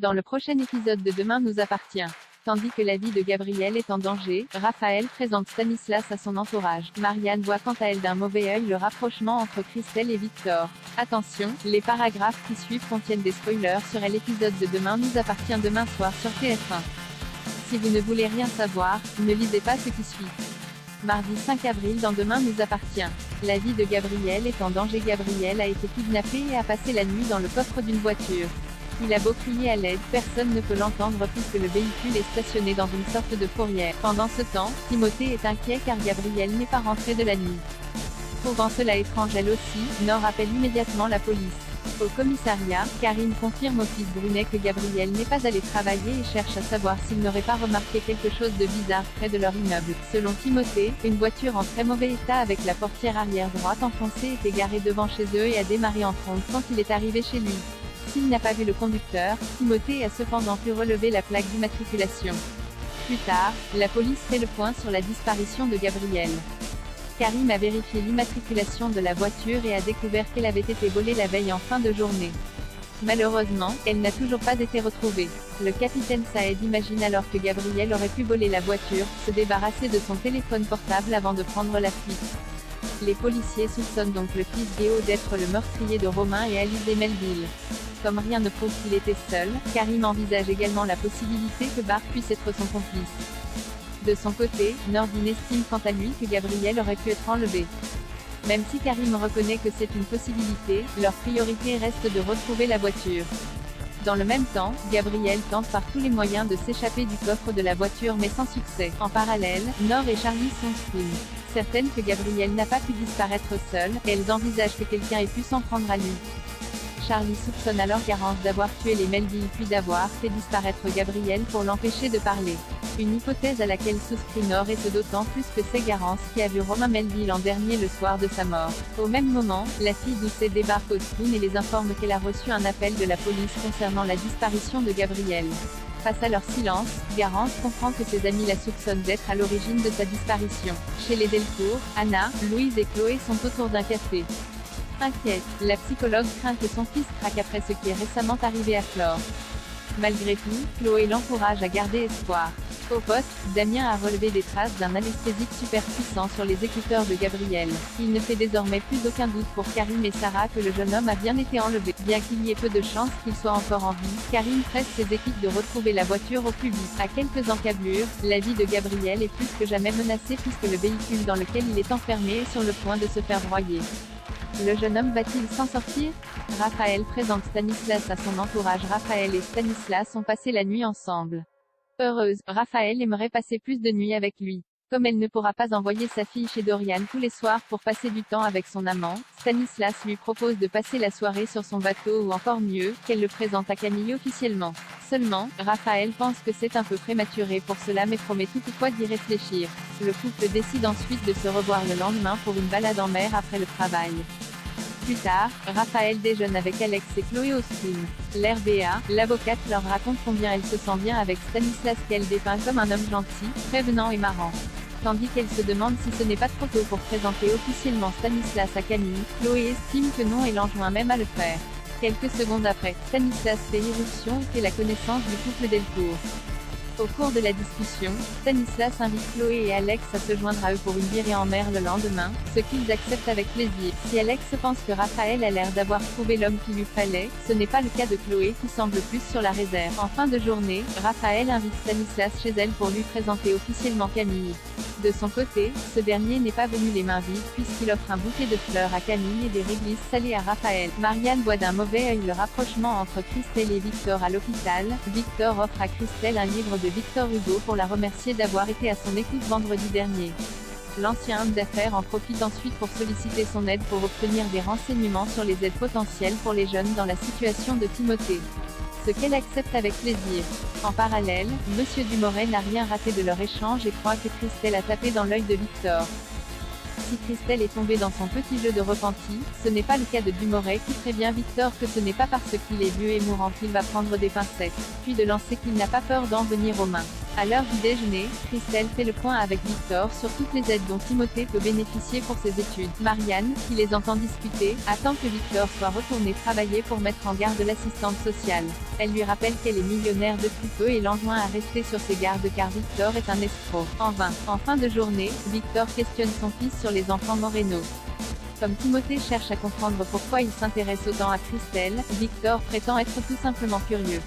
Dans le prochain épisode de Demain nous appartient. Tandis que la vie de Gabriel est en danger, Raphaël présente Stanislas à son entourage. Marianne voit quant à elle d'un mauvais œil le rapprochement entre Christelle et Victor. Attention, les paragraphes qui suivent contiennent des spoilers sur l'épisode de Demain nous appartient demain soir sur TF1. Si vous ne voulez rien savoir, ne lisez pas ce qui suit. Mardi 5 avril dans Demain nous appartient. La vie de Gabriel est en danger. Gabriel a été kidnappé et a passé la nuit dans le coffre d'une voiture. Il a beau crier à l'aide, personne ne peut l'entendre puisque le véhicule est stationné dans une sorte de fourrière. Pendant ce temps, Timothée est inquiet car Gabriel n'est pas rentré de la nuit. Trouvant cela étrange elle aussi, Nord appelle immédiatement la police. Au commissariat, Karine confirme au fils Brunet que Gabriel n'est pas allé travailler et cherche à savoir s'il n'aurait pas remarqué quelque chose de bizarre près de leur immeuble. Selon Timothée, une voiture en très mauvais état avec la portière arrière droite enfoncée était garée devant chez eux et a démarré en trombe quand il est arrivé chez lui. S'il n'a pas vu le conducteur, Timothée a cependant pu relever la plaque d'immatriculation. Plus tard, la police fait le point sur la disparition de Gabriel. Karim a vérifié l'immatriculation de la voiture et a découvert qu'elle avait été volée la veille en fin de journée. Malheureusement, elle n'a toujours pas été retrouvée. Le capitaine Saed imagine alors que Gabriel aurait pu voler la voiture, se débarrasser de son téléphone portable avant de prendre la fuite. Les policiers soupçonnent donc le fils Géo d'être le meurtrier de Romain et Alizé Melville. Comme rien ne prouve qu'il était seul, Karim envisage également la possibilité que Bart puisse être son complice. De son côté, Nordine estime quant à lui que Gabriel aurait pu être enlevé. Même si Karim reconnaît que c'est une possibilité, leur priorité reste de retrouver la voiture. Dans le même temps, Gabriel tente par tous les moyens de s'échapper du coffre de la voiture mais sans succès. En parallèle, Nord et Charlie sont scream. Certaines que Gabriel n'a pas pu disparaître seul, elles envisagent que quelqu'un ait pu s'en prendre à lui. Charlie soupçonne alors Garance d'avoir tué les Melville puis d'avoir fait disparaître Gabriel pour l'empêcher de parler. Une hypothèse à laquelle souscrit Nord et ce d'autant plus que c'est Garance qui a vu Romain Melville en dernier le soir de sa mort. Au même moment, la fille Doucet débarque au Spoon et les informe qu'elle a reçu un appel de la police concernant la disparition de Gabriel. Face à leur silence, Garance comprend que ses amis la soupçonnent d'être à l'origine de sa disparition. Chez les Delcourt, Anna, Louise et Chloé sont autour d'un café. Inquiète, la psychologue craint que son fils craque après ce qui est récemment arrivé à Flore. Malgré tout, Chloé l'encourage à garder espoir. Au poste, Damien a relevé des traces d'un anesthésique super puissant sur les écouteurs de Gabriel. Il ne fait désormais plus aucun doute pour Karim et Sarah que le jeune homme a bien été enlevé. Bien qu'il y ait peu de chances qu'il soit encore en vie, Karim presse ses équipes de retrouver la voiture au plus vite. À quelques encablures, la vie de Gabriel est plus que jamais menacée puisque le véhicule dans lequel il est enfermé est sur le point de se faire broyer. Le jeune homme va-t-il s'en sortir? Raphaël présente Stanislas à son entourage. Raphaël et Stanislas ont passé la nuit ensemble. Heureuse, Raphaël aimerait passer plus de nuits avec lui. Comme elle ne pourra pas envoyer sa fille chez Dorian tous les soirs pour passer du temps avec son amant, Stanislas lui propose de passer la soirée sur son bateau ou encore mieux, qu'elle le présente à Camille officiellement. Seulement, Raphaël pense que c'est un peu prématuré pour cela mais promet toutefois d'y réfléchir. Le couple décide ensuite de se revoir le lendemain pour une balade en mer après le travail. Plus tard, Raphaël déjeune avec Alex et Chloé au Spoon. L'RBA, l'avocate leur raconte combien elle se sent bien avec Stanislas qu'elle dépeint comme un homme gentil, prévenant et marrant. Tandis qu'elle se demande si ce n'est pas trop tôt pour présenter officiellement Stanislas à Camille, Chloé estime que non et l'enjoint même à le faire. Quelques secondes après, Stanislas fait irruption et fait la connaissance du couple Delcourt. Au cours de la discussion, Stanislas invite Chloé et Alex à se joindre à eux pour une virée en mer le lendemain, ce qu'ils acceptent avec plaisir. Si Alex pense que Raphaël a l'air d'avoir trouvé l'homme qu'il lui fallait, ce n'est pas le cas de Chloé qui semble plus sur la réserve. En fin de journée, Raphaël invite Stanislas chez elle pour lui présenter officiellement Camille. De son côté, ce dernier n'est pas venu les mains vides puisqu'il offre un bouquet de fleurs à Camille et des réglisses salées à Raphaël. Marianne voit d'un mauvais œil le rapprochement entre Christelle et Victor à l'hôpital. Victor offre à Christelle un livre de Victor Hugo pour la remercier d'avoir été à son écoute vendredi dernier. L'ancien homme d'affaires en profite ensuite pour solliciter son aide pour obtenir des renseignements sur les aides potentielles pour les jeunes dans la situation de Timothée. Ce qu'elle accepte avec plaisir. En parallèle, Monsieur Dumoret n'a rien raté de leur échange et croit que Christelle a tapé dans l'œil de Victor. Si Christelle est tombée dans son petit jeu de repenti, ce n'est pas le cas de Dumoret qui prévient Victor que ce n'est pas parce qu'il est vieux et mourant qu'il va prendre des pincettes, puis de lancer qu'il n'a pas peur d'en venir aux mains. À l'heure du déjeuner, Christelle fait le point avec Victor sur toutes les aides dont Timothée peut bénéficier pour ses études. Marianne, qui les entend discuter, attend que Victor soit retourné travailler pour mettre en garde l'assistante sociale. Elle lui rappelle qu'elle est millionnaire depuis peu et l'enjoint à rester sur ses gardes car Victor est un escroc. En vain. En fin de journée, Victor questionne son fils sur les enfants Moreno. Comme Timothée cherche à comprendre pourquoi il s'intéresse autant à Christelle, Victor prétend être tout simplement curieux.